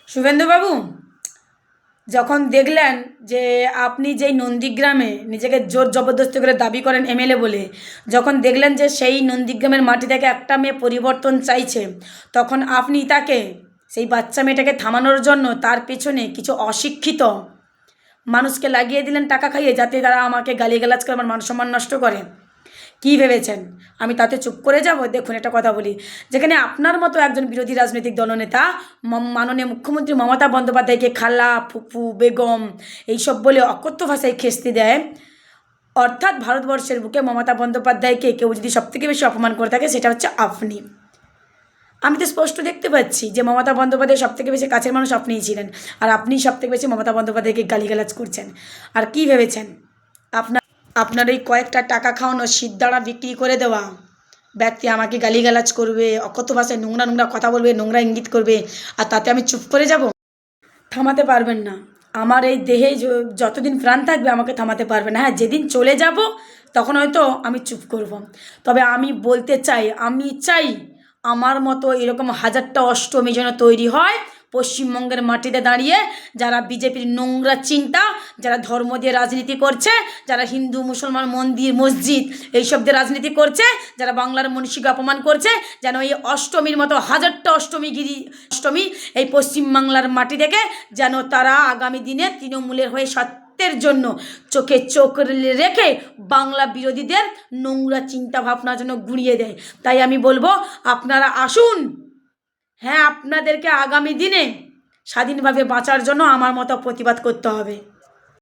শুভেন্দুবাবু, যখন দেখলেন যে আপনি যেই নন্দীগ্রামে নিজেকে জোর জবরদস্তি করে দাবি করেন এমএলএ বলে, যখন দেখলেন যে সেই নন্দীগ্রামের মাটি থেকে একটা মেয়ে পরিবর্তন চাইছে, তখন আপনি তাকে, সেই বাচ্চা মেয়েটাকে থামানোর জন্য তার পেছনে কিছু অশিক্ষিত মানুষকে লাগিয়ে দিলেন টাকা খাইয়ে, যাতে তারা আমাকে গালিগালাজ করে আমার মান সম্মান নষ্ট করে। কী ভেবেছেন আমি তাতে চুপ করে যাব? দেখুন, একটা কথা বলি, যেখানে আপনার মতো একজন বিরোধী রাজনৈতিক দলনেতা মাননীয় মুখ্যমন্ত্রী মমতা বন্দ্যোপাধ্যায়কে খালা, ফুফু, বেগম এইসব বলে অকথ্য ভাষায় খেস্তি দেয়, অর্থাৎ ভারতবর্ষের বুকে মমতা বন্দ্যোপাধ্যায়কে কেউ যদি সবথেকে বেশি অপমান করে থাকে সেটা হচ্ছে আপনি। আমি তো স্পষ্ট দেখতে পাচ্ছি যে মমতা বন্দ্যোপাধ্যায় সবথেকে বেশি কাছের মানুষ আপনিই ছিলেন, আর আপনি সবথেকে বেশি মমতা বন্দ্যোপাধ্যায়কে গালিগালাজ করছেন। আর কি ভেবেছেন আপনার আপনার এই কয়েকটা টাকা খাওয়ানো, সিদ্ধাড়া বিক্রি করে দেওয়া ব্যক্তি আমাকে গালিগালাজ করবে, অকথ্য ভাষায় নোংরা নোংরা কথা বলবে, নোংরা ইঙ্গিত করবে, আর তাতে আমি চুপ করে যাব? থামাতে পারবেন না। আমার এই দেহে যতদিন প্রাণ থাকবে আমাকে থামাতে পারবে না। হ্যাঁ, যেদিন চলে যাব তখন হয়তো আমি চুপ করব। তবে আমি বলতে চাই, আমি চাই আমার মতো এরকম হাজারটা অষ্টমী যেন তৈরি হয় পশ্চিমবঙ্গের মাটিতে দাঁড়িয়ে, যারা বিজেপির নোংরা চিন্তা, যারা ধর্ম দিয়ে রাজনীতি করছে, যারা হিন্দু মুসলমান মন্দির মসজিদ এইসব দিয়ে রাজনীতি করছে, যারা বাংলার মনীষীকে অপমান করছে, যেন এই অষ্টমীর মতো হাজারটা অষ্টমী এই পশ্চিমবাংলার মাটি থেকে যেন তারা আগামী দিনে তৃণমূলের হয়ে সত্যের জন্য চোখে চোখ রেখে বাংলা বিরোধীদের নোংরা চিন্তা ভাবনার জন্য গুঁড়িয়ে দেয়। তাই আমি বলবো, আপনারা আসুন। হ্যাঁ, আপনাদেরকে আগামী দিনে স্বাধীনভাবে বাঁচার জন্য আমার মতো প্রতিবাদ করতে হবে।